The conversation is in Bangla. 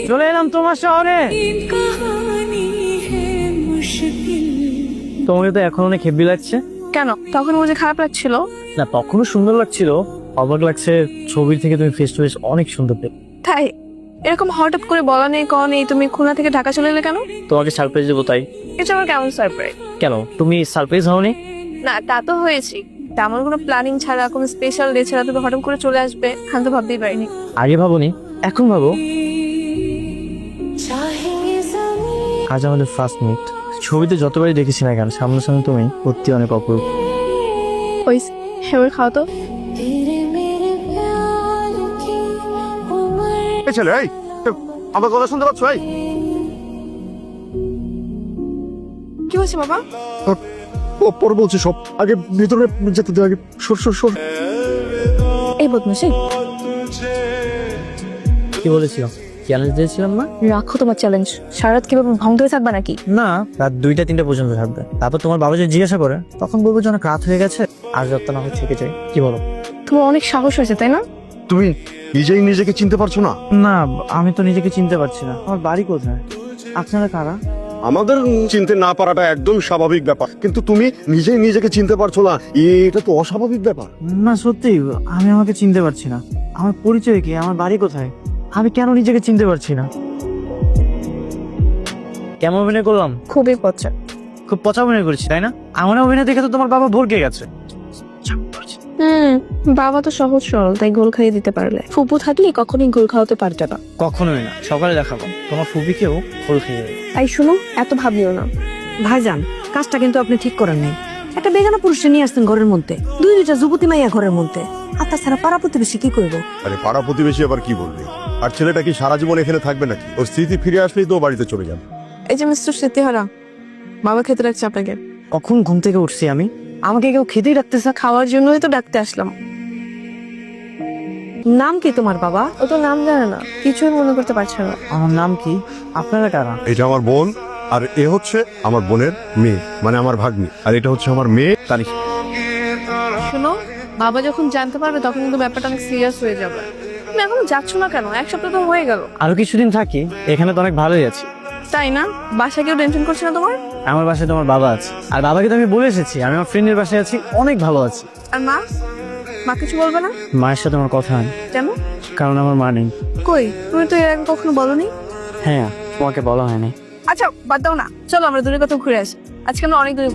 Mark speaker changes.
Speaker 1: চলে এলাম তোমার শহরে। তোমাকে তো এখন অনেক হেভি লাগছে।
Speaker 2: কেন, তখন বুঝে খারাপ লাগছিল?
Speaker 1: না, তখনও সুন্দর লাগছিল। অবাক লাগছে, ছবির থেকে তুমি ফেস টু ফেস অনেক সুন্দর দেখতে।
Speaker 2: তাই? এরকম হঠাৎ করে বলা নেই ক নেই, তুমি খুলনা থেকে ঢাকা চলে এলে কেন?
Speaker 1: তোমাকে সারপ্রাইজ দেবো তাই।
Speaker 2: এটা আমার কেমন সারপ্রাইজ?
Speaker 1: কেন, তুমি সারপ্রাইজ হওনি?
Speaker 2: না, তা তো হয়েছি। তেমন কোনো প্ল্যানিং ছাড়া, কোনো স্পেশাল ডে ছাড়া তুমি হঠাৎ করে চলে আসবে, আমি তো ভাবতেই পারিনি।
Speaker 1: আগে ভাবোনি, এখন ভাবো। আজ আমাদের ফার্স্ট মিট। ছবিতে যতবারই দেখেছি না কেন, সামনাসামনি তুমি সত্যি অনেক অপূর্ব।
Speaker 2: ওই হেবার খাও তো।
Speaker 3: এই ছেলে, এই আমার কথা শুনতে পাচ্ছ? এই
Speaker 2: কি হয়েছে বাবা?
Speaker 3: পরে বলছি সব, আগে ভিতরে যেতে দে, আগে সর সর সর।
Speaker 2: এই বদমাশি,
Speaker 1: কি বলেছিলাম? চ্যালেঞ্জ দিয়েছিলাম না?
Speaker 2: রাখো তোমার চ্যালেঞ্জ। সারা রাত কিভাবে ভঙ্গ হয়ে থাকবা নাকি?
Speaker 1: না, রাত 2টা-3টা পর্যন্ত থাকবে। তারপর তোমার বাবা যদি জিজ্ঞাসা করে, তখন বলবো যে অনেক রাত হয়ে গেছে, আর যত না হয় থেকে যাই। কি বলো?
Speaker 2: তোমার অনেক সাহস হয়েছে, তাই না?
Speaker 3: তুমি নিজেই নিজেকে চিনতে পারছো না?
Speaker 1: না, আমি তো নিজেকে চিনতে পারছি না। আমার বাড়ি কোথায়? আপনারা কারা?
Speaker 3: আমাদের চিনতে না পারাটা একদম স্বাভাবিক ব্যাপার, কিন্তু তুমি নিজেই নিজেকে চিনতে পারছো না, এটা তো অস্বাভাবিক ব্যাপার।
Speaker 1: না সত্যি, আমি আমাকে চিনতে পারছি না। আমার পরিচয় কি? আমার বাড়ি কোথায়? আমি কেন নিজেকে চিনতে পারছি না? কেমন অভিনয় করলাম?
Speaker 2: খুবই পচা।
Speaker 1: খুব পচা অভিনয় করেছি, তাই না? আমার অভিনয় দেখে তো তোমার বাবা ভরকে গেছে।
Speaker 2: বাবা তো সহজ সরল, তাই গোল খাইয়ে দিতে পারলে। ফুপু থাকলে কখনোই গোল খাওয়াতে পারতে না।
Speaker 1: কখনোই না। সকালে দেখাবো তোমার ফুপিকেও ফুল খেয়ে যাবে।
Speaker 2: তাই শুনো, এত ভাবিও না।
Speaker 4: ভাইজান, কাজটা কিন্তু আপনি ঠিক করেন নাই। একটা বেগানা পুরুষে নিয়ে আসছেন ঘরের মধ্যে, দুইটা যুবতী মাইয়া ঘরের মধ্যে। আর তাছাড়া পাড়া প্রতিবেশী কি করবো?
Speaker 3: আরে পাড়া প্রতিবেশী আবার কি বলবে? আর ছেলেটা কি সারা জীবন এখানে থাকবে নাকি? ওর স্মৃতি ফিরে আসলেই তো ও বাড়িতে চলে যাবে।
Speaker 2: এই যে মিস্টার স্মৃতিহারা, বাবা খেতে রাখছে আপনাকে।
Speaker 1: কখন ঘুম থেকে উঠছি আমি? আমাকে কেউ খেতেই রাখতেছে।
Speaker 2: খাওয়ার জন্যই তো ডাকতে আসলাম।
Speaker 4: নাম কি তোমার বাবা?
Speaker 2: ও তো নাম জানে না, কিছুই মনে করতে পারছে না।
Speaker 1: আমার নাম কি? আপনারা কারা?
Speaker 3: এটা আমার বোন, আর এ হচ্ছে আমার বোনের মেয়ে, মানে আমার ভাগ্নি। আর এটা হচ্ছে আমার মেয়ে তারিখ।
Speaker 2: শোনো, বাবা যখন জানতে পারবে তখন কিন্তু ব্যাপারটা অনেক সিরিয়াস হয়ে যাবে। তুমি এখন যাচ্ছ না কেন? এক সপ্তাহ তো হয়ে গেল।
Speaker 1: আরো কিছুদিন থাকি, এখানে তো অনেক ভালোই আছি।
Speaker 2: তাই না? বাসায় কেউ টেনশন করছে না তোমার?
Speaker 1: আমার বাসায় তোমার বাবা আছে, আর বাবাকে তো আমি বলে এসেছি আমি আমার ফ্রেন্ডের বাসায় আছি, অনেক ভালো আছি।
Speaker 2: আর মা? মা কিছু বলবে না?
Speaker 1: মায়ের সাথে আমার কথা হয়,
Speaker 2: কেন?
Speaker 1: কারণ আমার মা নেই।
Speaker 2: কই, তুমি তো এর আগে কখনো বলনি।
Speaker 1: হ্যাঁ, তোমাকে বলা হয়নি।
Speaker 2: আচ্ছা বাদ দাও না, চলো আমরা দূরে কোথাও ঘুরে আসি। আজকে আমরা অনেক দূরে